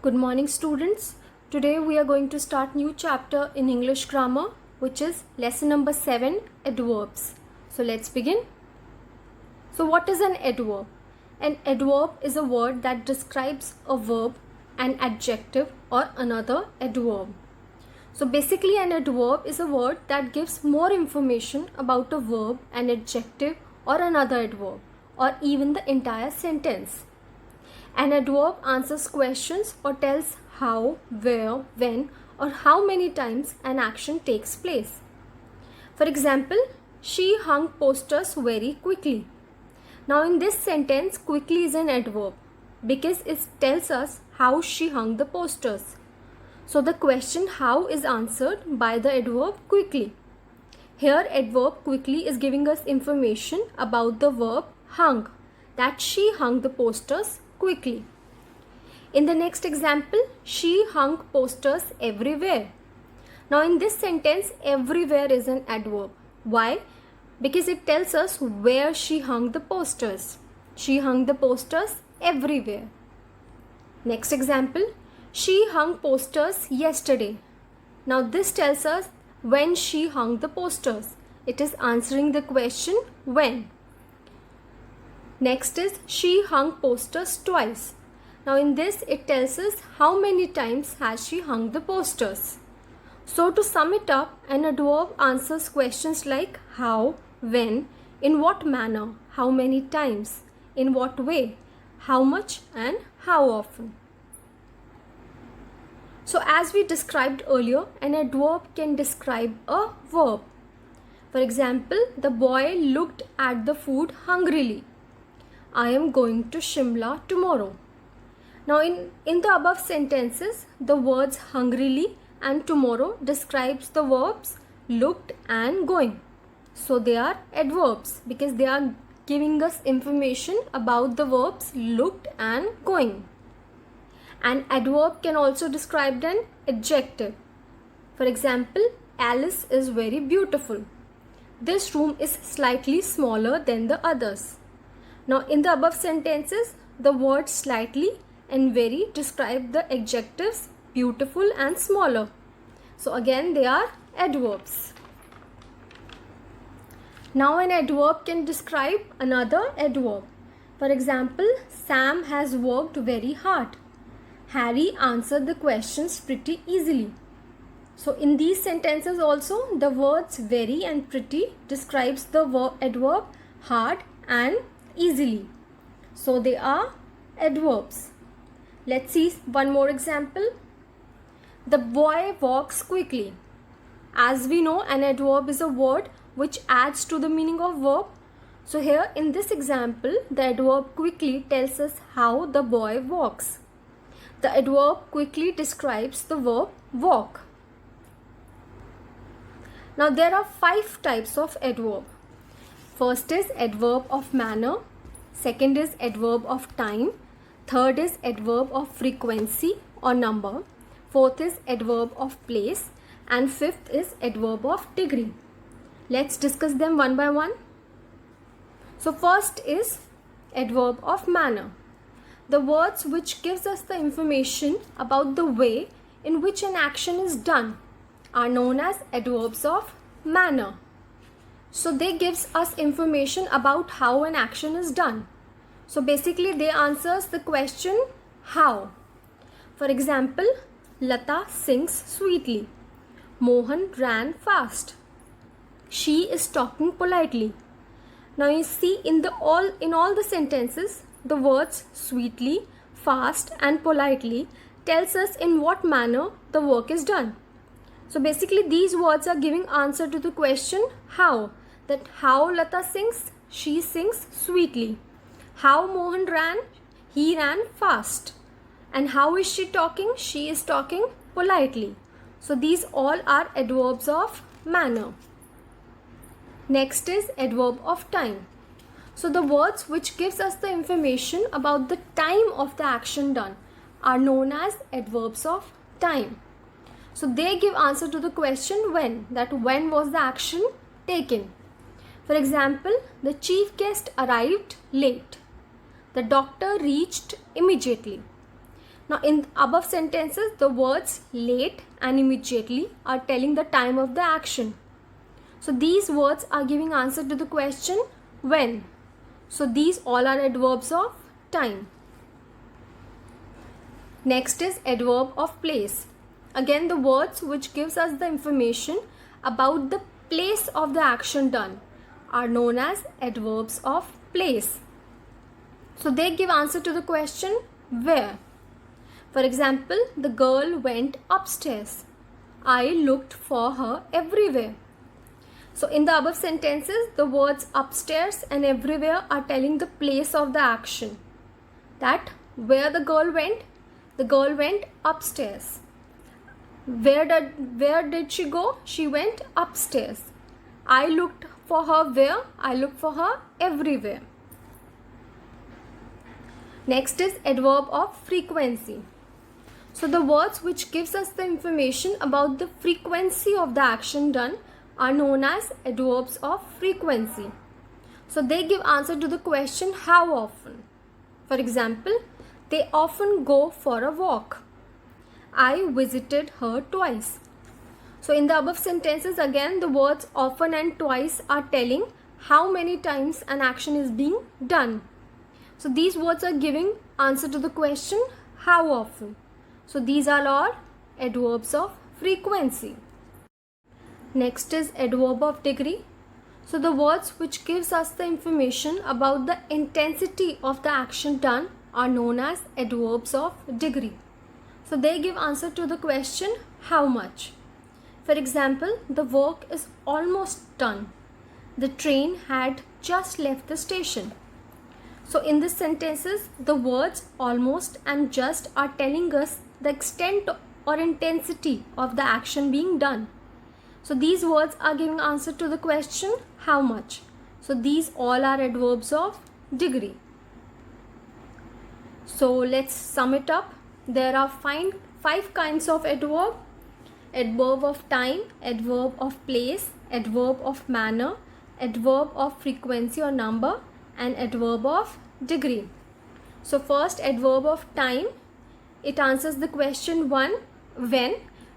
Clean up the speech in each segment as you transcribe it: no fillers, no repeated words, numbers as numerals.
Good morning, students. Today we are going to start new chapter in English grammar, which is lesson number 7, adverbs. So let's begin. So what is an adverb? An adverb is a word that describes a verb, an adjective or another adverb. So basically an adverb is a word that gives more information about a verb, an adjective or another adverb, or even the entire sentence. An adverb answers questions or tells how, where, when, or how many times an action takes place. For example, she hung posters very quickly. Now in this sentence, quickly is an adverb because it tells us how she hung the posters. So the question how is answered by the adverb quickly. Here adverb quickly is giving us information about the verb hung, that she hung the posters quickly. In the next example, she hung posters everywhere. Now in this sentence, everywhere is an adverb. Why? Because it tells us where she hung the posters. She hung the posters everywhere. Next example, she hung posters yesterday. Now this tells us when she hung the posters. It is answering the question when. Next is she hung posters twice. Now in this it tells us how many times has she hung the posters. So to sum it up, an adverb answers questions like how, when, in what manner, how many times, in what way, how much and how often. So as we described earlier, an adverb can describe a verb. For example, the boy looked at the food hungrily. I am going to Shimla tomorrow. Now in the above sentences, the words hungrily and tomorrow describes the verbs looked and going. So they are adverbs because they are giving us information about the verbs looked and going. An adverb can also describe an adjective. For example, Alice is very beautiful. This room is slightly smaller than the others. Now in the above sentences, the words slightly and very describe the adjectives beautiful and smaller. So again they are adverbs. Now an adverb can describe another adverb. For example, Sam has worked very hard. Harry answered the questions pretty easily. So in these sentences also the words very and pretty describes the adverb hard and easily. So they are adverbs. Let's see one more example. The boy walks quickly. As we know, an adverb is a word which adds to the meaning of verb. So here in this example, the adverb quickly tells us how the boy walks. The adverb quickly describes the verb walk. Now there are 5 types of adverb. First is adverb of manner. Second is adverb of time. Third is adverb of frequency or number. Fourth is adverb of place. And fifth is adverb of degree. Let's discuss them one by one. So first is adverb of manner. The words which gives us the information about the way in which an action is done are known as adverbs of manner. So they gives us information about how an action is done. So basically they answers the question how. For example, Lata sings sweetly. Mohan ran fast. She is talking politely. Now you see in all the sentences, the words sweetly, fast and politely tells us in what manner the work is done. So basically these words are giving answer to the question how. That how Lata sings, she sings sweetly. How Mohan ran, he ran fast. And how is she talking? She is talking politely. So these all are adverbs of manner. Next is adverb of time. So the words which gives us the information about the time of the action done are known as adverbs of time. So they give answer to the question when, that when was the action taken. For example, the chief guest arrived late. The doctor reached immediately. Now in above sentences, the words late and immediately are telling the time of the action. So these words are giving answer to the question when. So these all are adverbs of time. Next is adverb of place. Again, the words which gives us the information about the place of the action done are known as adverbs of place. So they give answer to the question where. For example, the girl went upstairs. I looked for her everywhere. So in the above sentences, the words upstairs and everywhere are telling the place of the action. That where the girl went upstairs. Where did she go? She went upstairs. I looked for her where? I looked for her everywhere. Next is adverb of frequency. So the words which gives us the information about the frequency of the action done are known as adverbs of frequency. So they give answer to the question how often. For example, they often go for a walk. I visited her twice. So in the above sentences, again the words often and twice are telling how many times an action is being done. So these words are giving answer to the question how often. So these are all adverbs of frequency. Next is adverb of degree. So the words which gives us the information about the intensity of the action done are known as adverbs of degree. So they give answer to the question how much. For example, the work is almost done. The train had just left the station. So in these sentences, the words almost and just are telling us the extent or intensity of the action being done. So these words are giving answer to the question how much. So these all are adverbs of degree. So let's sum it up. There are five kinds of adverb. Adverb of time, adverb of place, adverb of manner, adverb of frequency or number, and adverb of degree. So first, adverb of time. It answers the question when,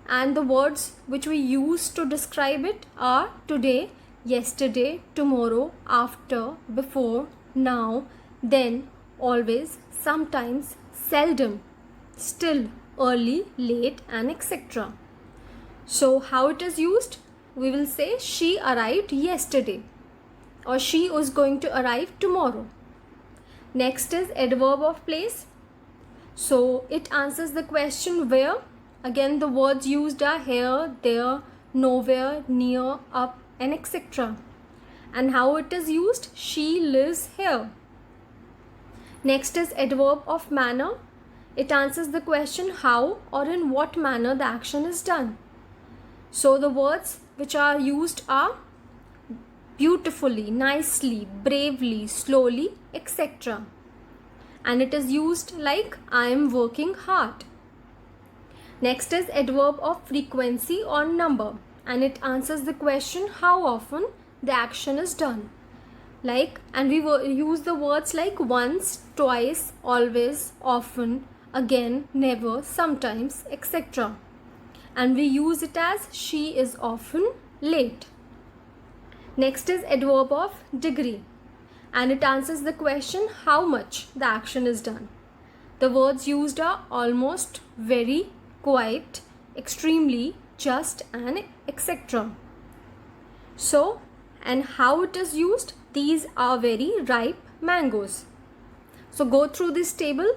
and the words which we use to describe it are today, yesterday, tomorrow, after, before, now, then, always, sometimes, seldom, still, early, late, and etc. So how it is used? We will say she arrived yesterday or she is going to arrive tomorrow. Next is adverb of place. So it answers the question where. Again, the words used are here, there, nowhere, near, up, and etc. And how it is used? She lives here. Next is adverb of manner. It answers the question how or in what manner the action is done. So the words which are used are beautifully, nicely, bravely, slowly, etc. And it is used like I am working hard. Next is adverb of frequency or number, and it answers the question how often the action is done. Like, and we use the words like once, twice, always, often, again, never, sometimes, etc. And we use it as she is often late. Next is adverb of degree, and it answers the question how much the action is done. The words used are almost, very, quite, extremely, just, and etc. So, and how it is used? These are very ripe mangoes. So go through this table